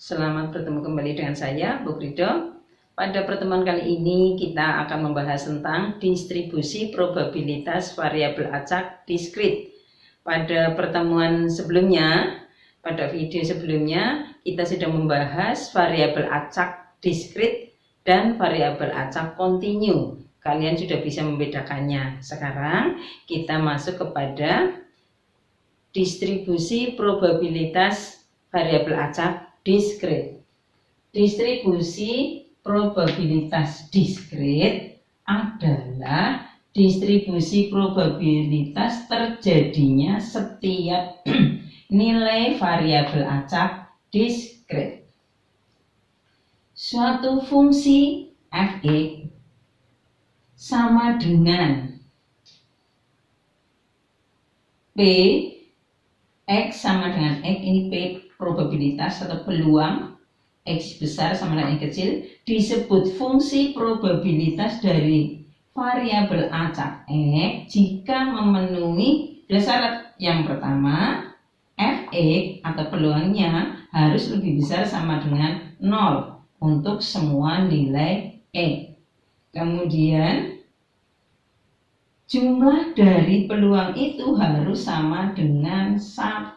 Selamat bertemu kembali dengan saya, Bu Krido. Pada pertemuan kali ini kita akan membahas tentang distribusi probabilitas variabel acak diskrit. Pada pertemuan sebelumnya, pada video sebelumnya, kita sudah membahas variabel acak diskrit dan variabel acak kontinu. Kalian sudah bisa membedakannya. Sekarang kita masuk kepada distribusi probabilitas variabel acak diskrit. Distribusi probabilitas diskrit adalah distribusi probabilitas terjadinya setiap nilai variabel acak diskrit. Suatu fungsi f(x) sama dengan p x sama dengan x, ini p probabilitas atau peluang, x besar sama dengan x kecil, disebut fungsi probabilitas dari variabel acak x jika memenuhi dua syarat. Yang pertama, f(x) atau peluangnya harus lebih besar sama dengan 0 untuk semua nilai x. Kemudian jumlah dari peluang itu harus sama dengan 1.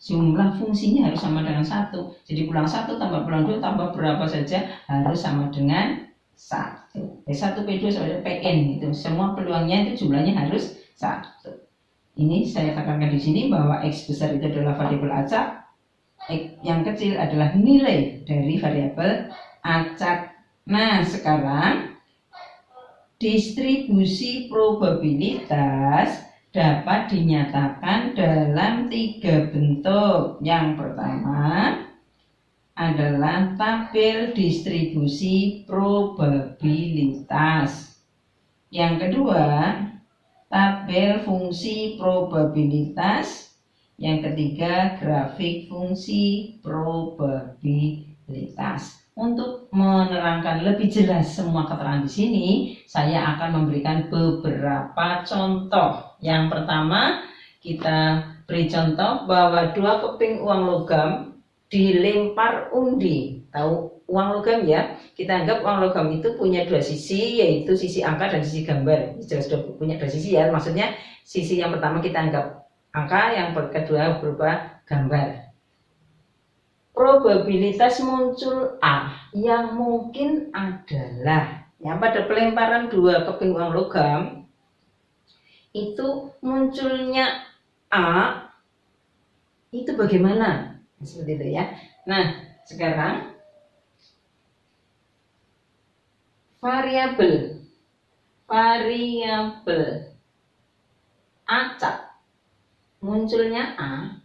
Jumlah fungsinya harus sama dengan 1. Jadi peluang 1 tambah peluang 2 tambah berapa saja harus sama dengan 1. P1, P2 sampai Pn itu. Semua peluangnya itu jumlahnya harus 1. Ini saya tekankan di sini bahwa X besar itu adalah variabel acak, X yang kecil adalah nilai dari variabel acak. Nah, sekarang distribusi probabilitas dapat dinyatakan dalam 3 bentuk. Yang pertama adalah tabel distribusi probabilitas. Yang kedua, tabel fungsi probabilitas. Yang ketiga, grafik fungsi probabilitas. Untuk menerangkan lebih jelas semua keterangan di sini, saya akan memberikan beberapa contoh. Yang pertama, kita beri contoh bahwa 2 keping uang logam dilempar undi. Tahu uang logam ya? Kita anggap uang logam itu punya 2 sisi, yaitu sisi angka dan sisi gambar. Jelas sudah punya 2 sisi ya. Maksudnya sisi yang pertama kita anggap angka, yang kedua berupa gambar. Probabilitas muncul A yang mungkin adalah yang pada pelemparan 2 keping uang logam itu munculnya A itu bagaimana? Seperti itu ya. Nah, sekarang variabel acak munculnya A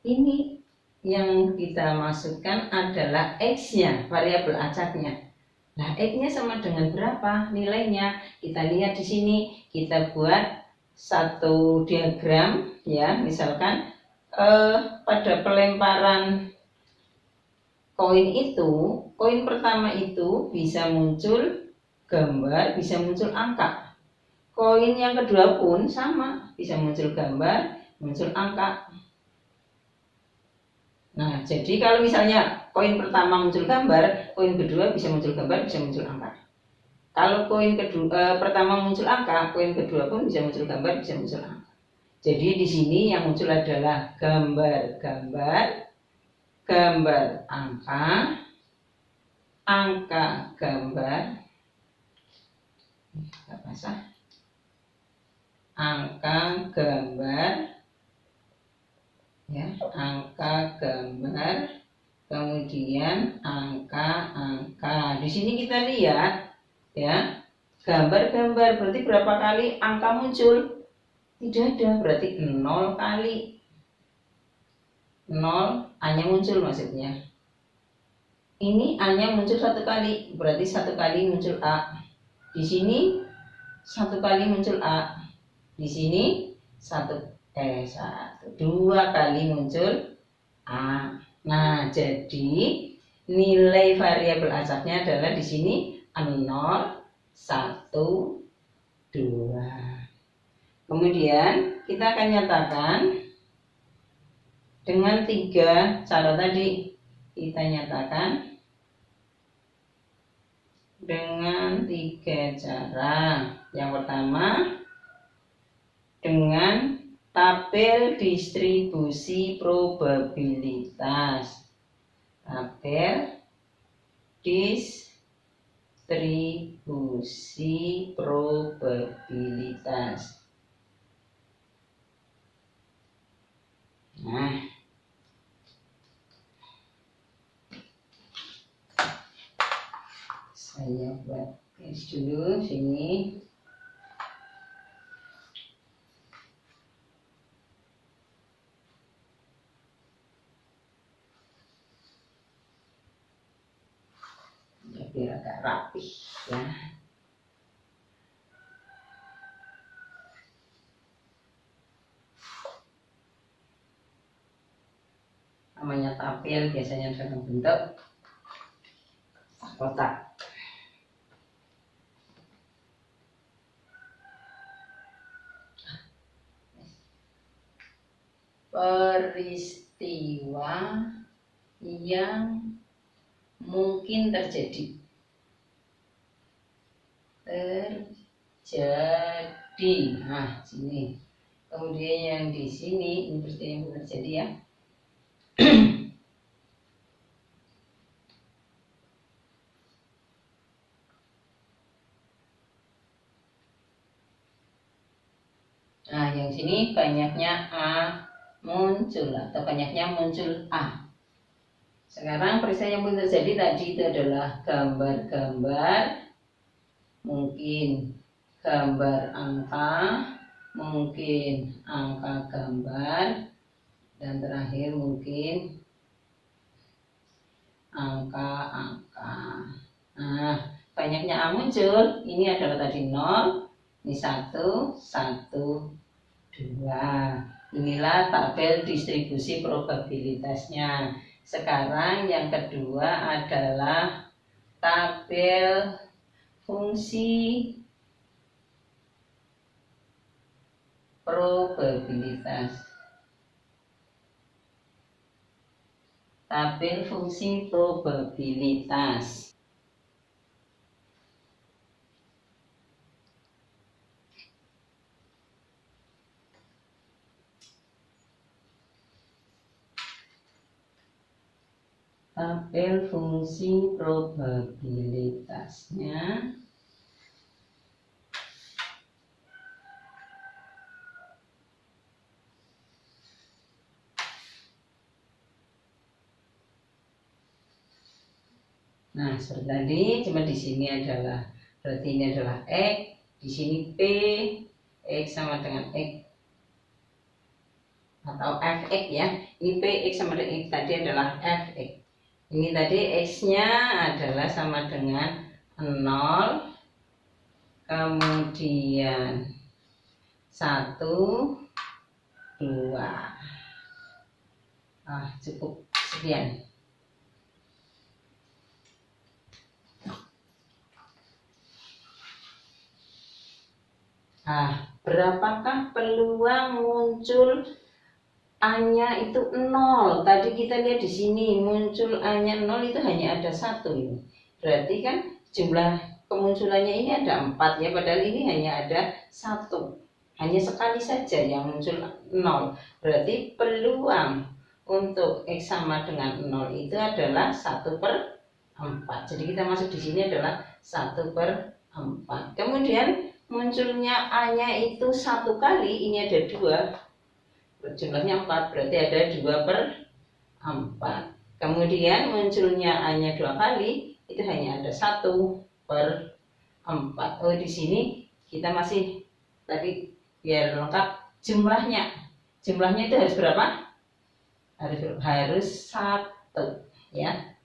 ini yang kita masukkan adalah X-nya, variabel acaknya. Nah, X-nya sama dengan berapa nilainya? Kita lihat di sini, kita buat satu diagram ya, misalkan pada pelemparan koin itu, koin pertama itu bisa muncul gambar, bisa muncul angka. Koin yang kedua pun sama, bisa muncul gambar, muncul angka. Nah, jadi kalau misalnya koin pertama muncul gambar, koin kedua bisa muncul gambar, bisa muncul angka. Kalau koin kedua pertama muncul angka, koin kedua pun bisa muncul gambar, bisa muncul angka. Jadi di sini yang muncul adalah gambar angka, angka gambar, angka gambar, ya, angka gambar, kemudian angka. Di sini kita lihat ya, gambar berarti berapa kali angka muncul? Tidak ada, berarti 0 kali. 0 hanya muncul maksudnya. Ini hanya muncul 1 kali, berarti 1 kali muncul A. Di sini 1 kali muncul A. Di sini 2 kali muncul A. Nah, jadi nilai variabel acaknya adalah di sini 0, 1, 2. Kemudian kita akan nyatakan Dengan 3 cara tadi kita nyatakan dengan 3 cara. Yang pertama dengan tabel distribusi probabilitas. Tabel distribusi probabilitas. Nah, saya buat garis dulu sini. Ya, biar agak rapi ya. Namanya tabel biasanya dalam bentuk kotak. Peristiwa yang mungkin terjadi. Nah, sini. Kemudian yang di sini ini peristiwa yang terjadi ya. Nah, yang sini banyaknya A muncul atau banyaknya muncul A. Sekarang peristiwa yang mungkin terjadi tadi itu adalah gambar-gambar, mungkin gambar angka, mungkin angka gambar, dan terakhir mungkin angka-angka. Nah, banyaknya A muncul, ini adalah tadi 0, ini 1, 1, 2. Inilah tabel distribusi probabilitasnya. Sekarang yang kedua adalah tabel fungsi probabilitas. Tabel fungsi probabilitas. Tabel fungsi probabilitasnya nah seperti tadi, cuma di sini adalah berarti ini adalah X, di sini P, X sama dengan X atau Fx ya. Ini P X sama dengan X tadi adalah Fx. Ini tadi X-nya adalah sama dengan 0, kemudian 1, 2. Cukup sekian. Berapakah peluang muncul A-nya itu 0? Tadi kita lihat di sini muncul A-nya 0 itu hanya ada 1 ini. Berarti kan jumlah kemunculannya ini ada 4 ya, padahal ini hanya ada 1. Hanya sekali saja yang muncul 0. Berarti peluang untuk X sama dengan 0 itu adalah 1/4. Jadi kita masuk di sini adalah 1/4. Kemudian munculnya A-nya itu 1 kali, ini ada 2. Jumlahnya 4, berarti ada 2/4. Kemudian munculnya A-nya 2 kali, itu hanya ada 1/4. Oh, di sini kita masih tadi biar lengkap jumlahnya. Jumlahnya itu harus berapa? Harus 1 ya.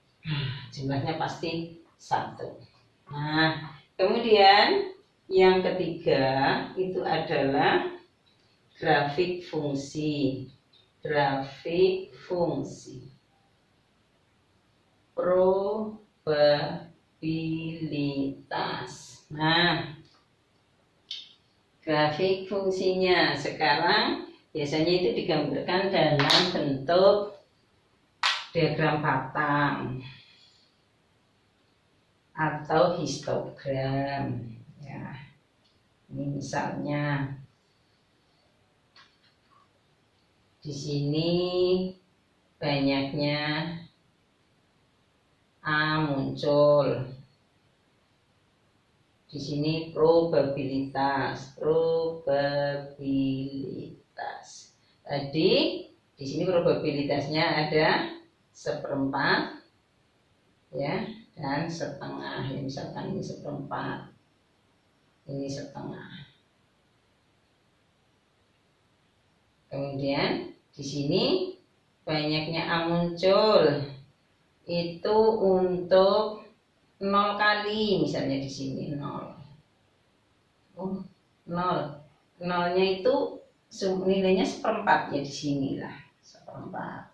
Jumlahnya pasti 1. Nah, kemudian yang ketiga itu adalah grafik fungsi. Grafik fungsi probabilitas. Nah, grafik fungsinya sekarang biasanya itu digambarkan dalam bentuk diagram batang atau histogram ya. Ini misalnya di sini banyaknya A muncul. Di sini probabilitas. Tadi di sini probabilitasnya ada 1/4 ya, dan setengah. Ya, misalkan ini 1/4, ini setengah. Kemudian di sini banyaknya A muncul itu untuk 0 kali, misalnya di sini 0. 0. Nolnya itu nilainya 1/4 ya, di sini lah 1/4.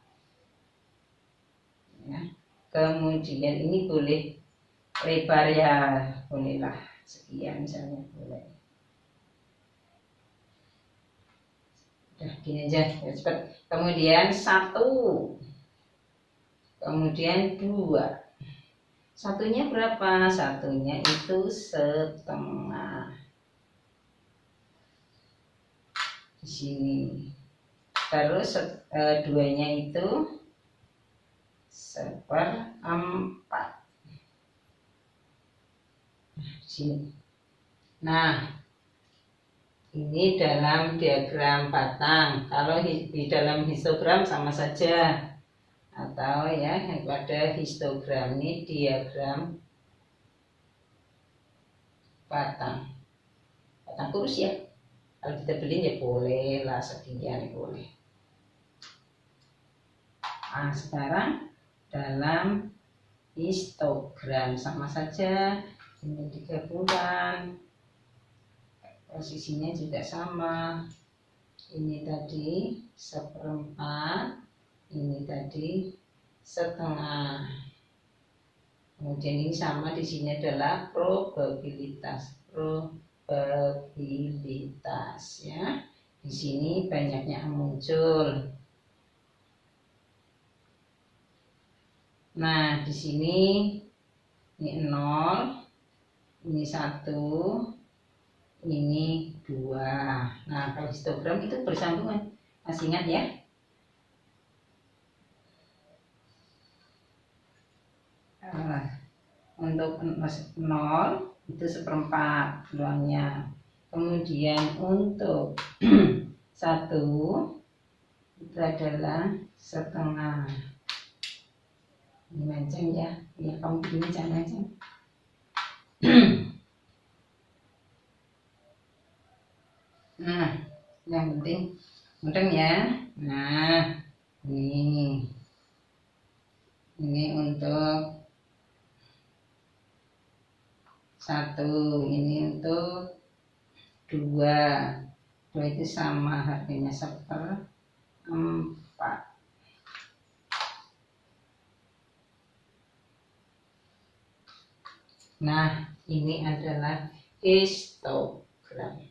Ya. Kemudian ini boleh lebar ya, bolehlah sekian misalnya, boleh. Udah gini aja ya, cepat. Kemudian 1, kemudian 2. Satunya berapa? Satunya itu setengah. Di sini. Terus 2-nya itu 1/4. Di sini. Nah, ini dalam diagram batang. Kalau di dalam histogram sama saja. Atau ya, pada histogram ini diagram batang kurus ya. Kalau kita beli ya boleh lah, sekian boleh. Nah, sekarang dalam histogram sama saja, ini 3 bulan, posisinya juga sama. Ini tadi 1/4, ini tadi setengah. Kemudian ini sama, di sini adalah probabilitas ya. Di sini banyaknya muncul. Nah, di sini ini 0, ini 1, ini 2. Nah, kalau histogram itu bersambungan. Masih ingat ya? Untuk 0 itu 1/4 peluangnya. Kemudian untuk 1 itu adalah setengah. Ini macam ya, ya kamu begini jangan macam. Nah, yang penting mudeng ya. Nah, ini untuk 1, ini untuk 2. 2 itu sama, harganya 1/4. Nah, ini adalah histogram.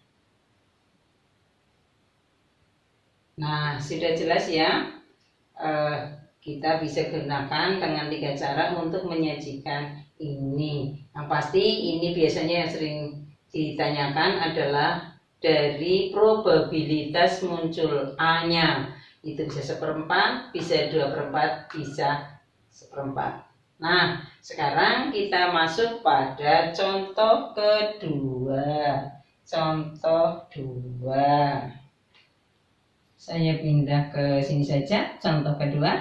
Nah, sudah jelas ya. Kita bisa gunakan dengan 3 cara untuk menyajikan ini. Yang pasti ini biasanya yang sering ditanyakan adalah dari probabilitas muncul A-nya. Itu bisa 1/4, bisa 2/4, bisa 1/4. Nah, sekarang kita masuk pada contoh kedua. Contoh 2. Saya pindah ke sini saja, contoh kedua.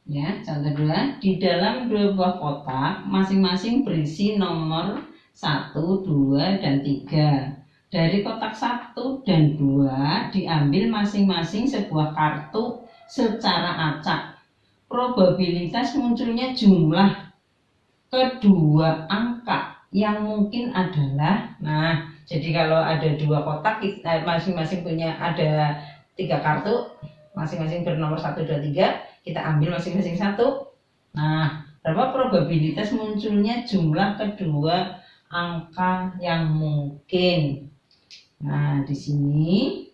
Ya, contoh 2. Di dalam 2 buah kotak, masing-masing berisi nomor 1, 2, dan 3. Dari kotak 1 dan 2 diambil masing-masing sebuah kartu secara acak. Probabilitas munculnya jumlah kedua angka yang mungkin adalah, nah, jadi kalau ada 2 kotak, masing-masing punya ada 3 kartu, masing-masing bernomor 1, 2, 3, kita ambil masing-masing 1. Nah, berapa probabilitas munculnya jumlah kedua angka yang mungkin? Nah, di sini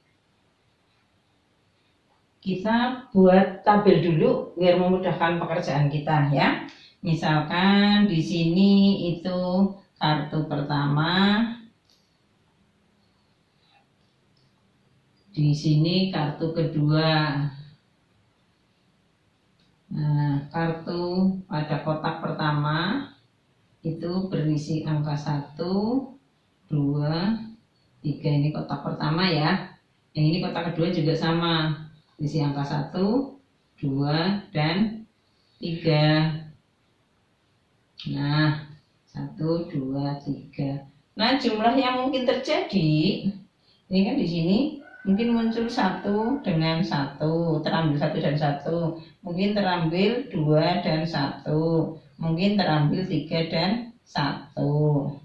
kita buat tabel dulu biar memudahkan pekerjaan kita ya. Misalkan di sini itu kartu pertama, di sini kartu kedua. Nah, kartu pada kotak pertama itu berisi angka 1, 2, 3. Ini kotak pertama ya. Yang ini kotak kedua juga sama, berisi angka 1, 2, dan 3. Nah, 1, 2, 3. Nah, jumlah yang mungkin terjadi ini kan di sini mungkin muncul 1 dengan 1, terambil 1 dan 1, mungkin terambil 2 dan 1, mungkin terambil 3 dan 1.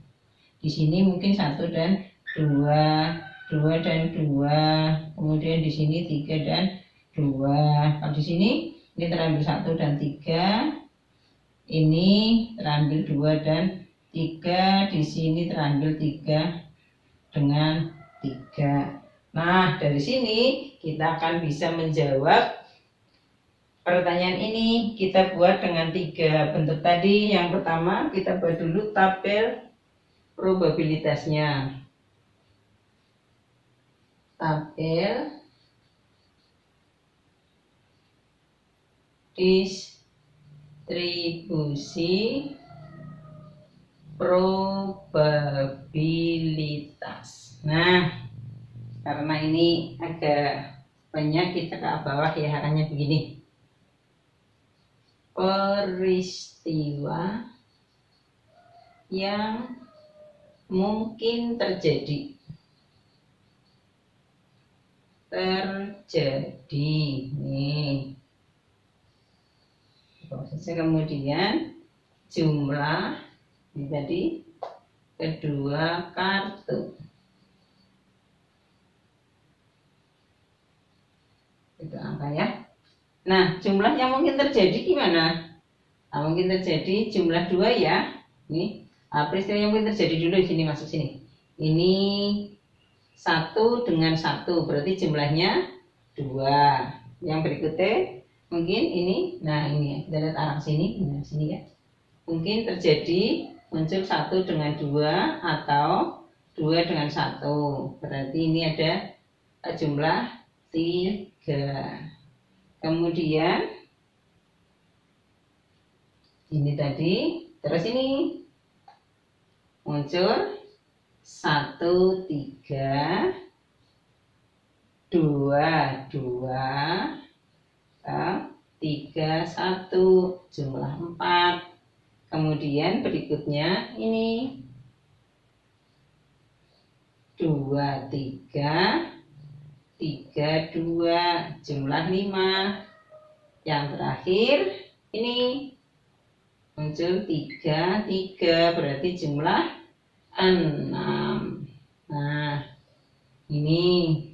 Di sini mungkin 1 dan 2, 2 dan 2, kemudian di sini 3 dan 2. Kalau di sini ini terambil 1 dan 3, ini terambil 2 dan 3, di sini terambil 3 dengan 3. Nah, dari sini kita akan bisa menjawab pertanyaan ini. Kita buat dengan 3 bentuk tadi. Yang pertama kita buat dulu tabel probabilitasnya. Tabel distribusi probabilitas. Nah, karena ini agak banyak, kita ke bawah ya, arahnya begini. Peristiwa yang mungkin terjadi. Nih. Kemudian jumlah ini tadi kedua kartu. Itu angka ya. Nah, jumlah yang mungkin terjadi gimana? Nah, mungkin terjadi jumlah 2 ya. Ini peristiwa yang mungkin terjadi dulu di sini, masuk sini. Ini 1 dengan 1 berarti jumlahnya 2. Yang berikutnya mungkin ini, nah ini kita lihat arah sini, nah sini ya. Mungkin terjadi muncul 1 dengan 2 atau 2 dengan 1. Berarti ini ada jumlah 3. Kemudian ini tadi, terus ini muncul 1, 3, 2, 2, 3, 1, jumlah 4. Kemudian berikutnya ini 2, 3, 3, 2, jumlah 5. Yang terakhir ini muncul 3, 3, berarti jumlah 6. Nah, ini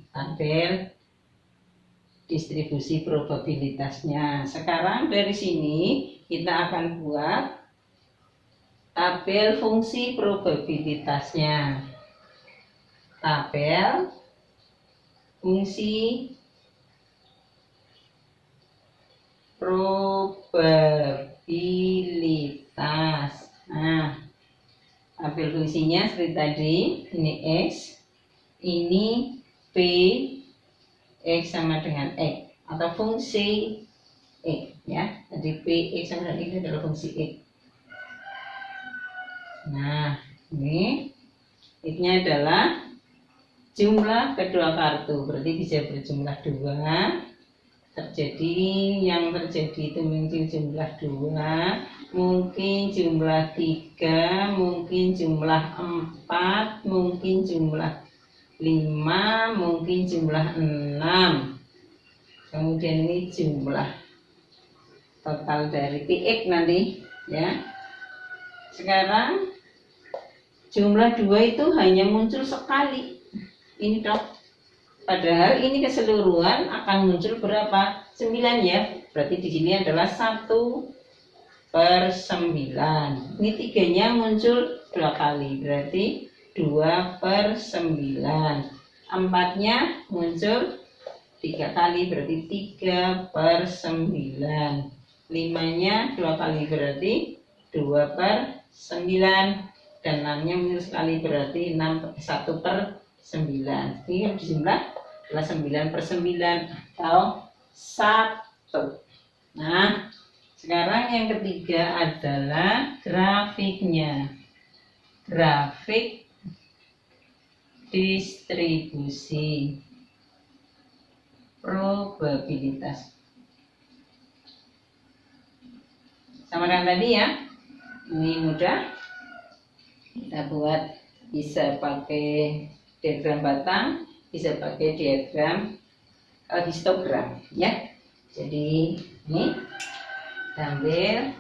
tabel distribusi probabilitasnya. Sekarang dari sini kita akan buat tabel fungsi probabilitasnya. Tabel fungsi probabilitas. Nah, tabel fungsinya seperti tadi, ini X, ini P, X sama dengan X, atau fungsi X ya. Jadi P, X sama dengan X adalah fungsi X. Nah, ini X-nya adalah jumlah kedua kartu, berarti bisa berjumlah 2. Yang terjadi itu mungkin jumlah 2, mungkin jumlah 3, mungkin jumlah 4, mungkin jumlah 5, mungkin jumlah 6. Kemudian ini jumlah total dari PX nanti ya. Sekarang jumlah 2 itu hanya muncul sekali. Ini dok. Padahal ini keseluruhan akan muncul berapa? 9 ya. Berarti di sini adalah 1/9. Ini 3-nya muncul 2 kali. Berarti 2/9. 4-nya muncul 3 kali berarti 3/9. 5-nya 2 kali berarti 2/9. Dan 6-nya minus sekali berarti 1/9. Ini dijumlah adalah 9/9 atau 1. Nah, sekarang yang ketiga adalah grafiknya. Grafik distribusi probabilitas. Sama dengan tadi ya. Ini mudah. Kita buat, bisa pakai diagram batang, bisa pakai diagram histogram ya. Jadi ini kita ambil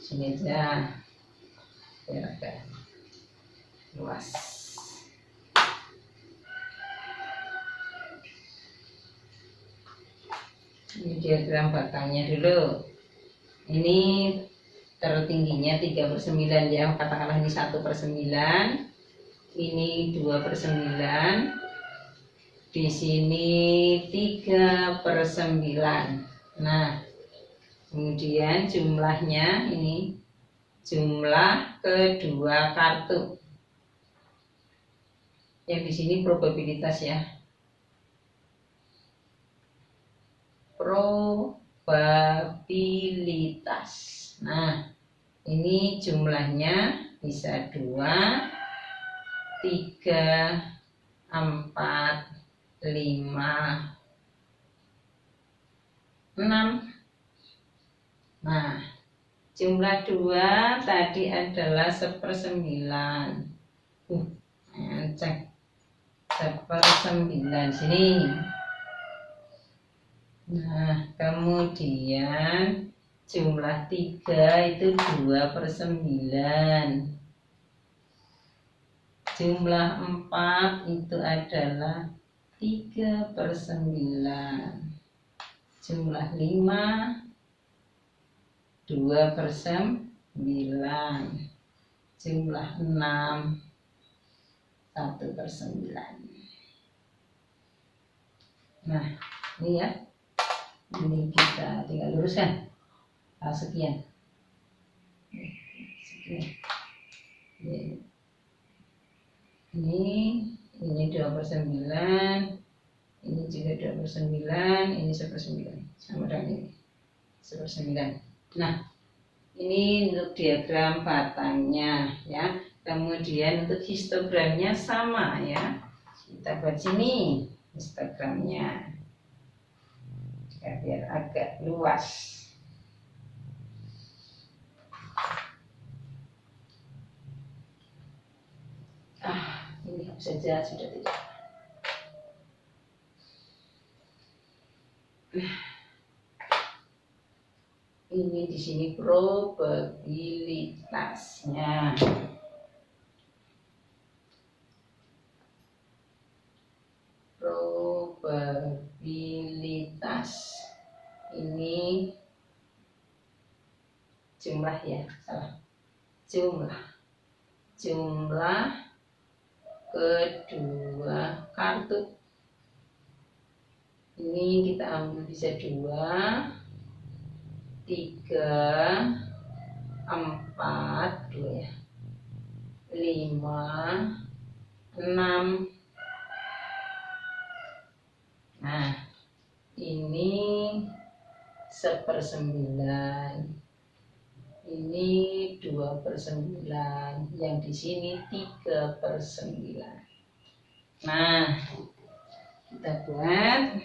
sini aja biar agak luas. Ini diagram batangnya dulu. Ini tertingginya 3/9 ya, katakanlah ini 1/9, ini 2/9, di sini 3/9. Nah, kemudian jumlahnya ini jumlah kedua kartu. Yang di sini probabilitas ya. Probabilitas. Nah, ini jumlahnya bisa 2, 3, 4, 5, 6. Nah, jumlah 2 tadi adalah 1/9. Cek 1/9 sini. Nah, kemudian jumlah 3 itu 2/9. Jumlah 4 itu adalah 3/9. Jumlah 5 2/9. Jumlah 6 1/9. Nah, ini ya. Ini kita tinggal luruskan. Sekian. Ini 2/9, ini juga 2/9, ini 1/9, sama dengan ini 1/9. Nah, ini untuk diagram batangnya ya. Kemudian untuk histogramnya sama ya. Kita buat sini histogramnya biar agak luas. Ini saja sudah tidak. Ini di sini probabilitasnya. Probabilitas ini jumlah ya, salah. Jumlah kedua kartu. Ini kita ambil bisa 2, 3, 4, 2 ya, 5, 6. Nah, ini 1/9. Ini 2/9. Yang di sini 3/9. Nah, kita buat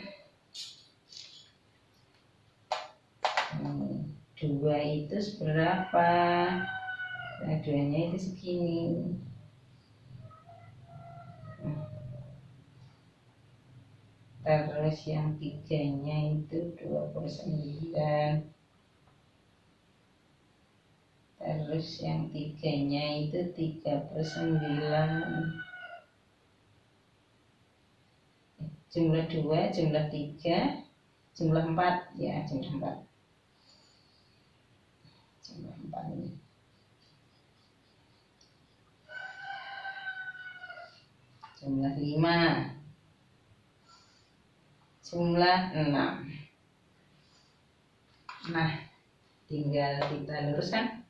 2 itu seberapa? Nah, 2-nya itu segini. Terus yang 3-nya itu 2/9. Terus yang 3-nya itu 3/9. Jumlah 2, jumlah 3, jumlah 4 ya, jumlah 4. Jumlah 4 ini. jumlah 5, jumlah 6. Nah, tinggal kita luruskan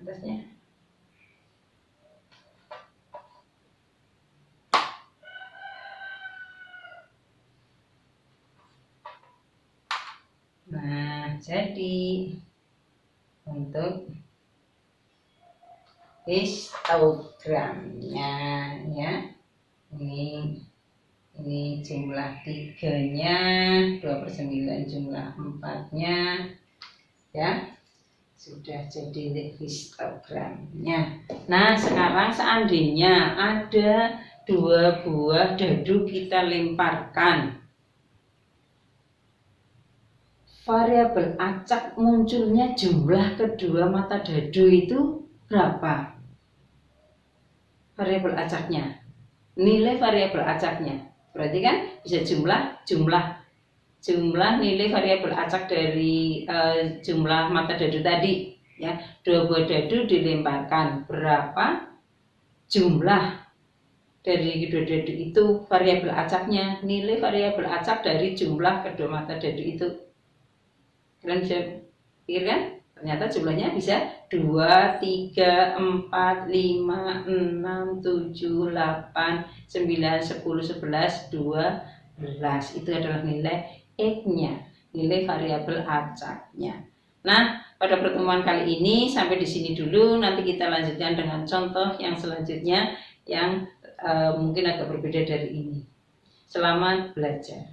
atasnya. Nah, jadi untuk histogramnya ya, ini jumlah 3-nya, 2/9 jumlah 4-nya ya, sudah jadi histogramnya. Nah, sekarang seandainya ada 2 buah dadu kita lemparkan, variabel acak munculnya jumlah kedua mata dadu itu berapa? Variabel acaknya, nilai variabel acaknya. Berarti kan bisa jumlah nilai variabel acak dari jumlah mata dadu tadi ya. 2 buah dadu dilemparkan, berapa jumlah dari kedua dadu itu variabel acaknya, nilai variabel acak dari jumlah kedua mata dadu itu. Kalian bisa pikirkan, ternyata jumlahnya bisa 2, 3, 4, 5, 6, 7, 8, 9, 10, 11, 12. Itu adalah nilai X-nya, nilai variabel acaknya. Nah, pada pertemuan kali ini sampai di sini dulu. Nanti kita lanjutkan dengan contoh yang selanjutnya yang mungkin agak berbeda dari ini. Selamat belajar.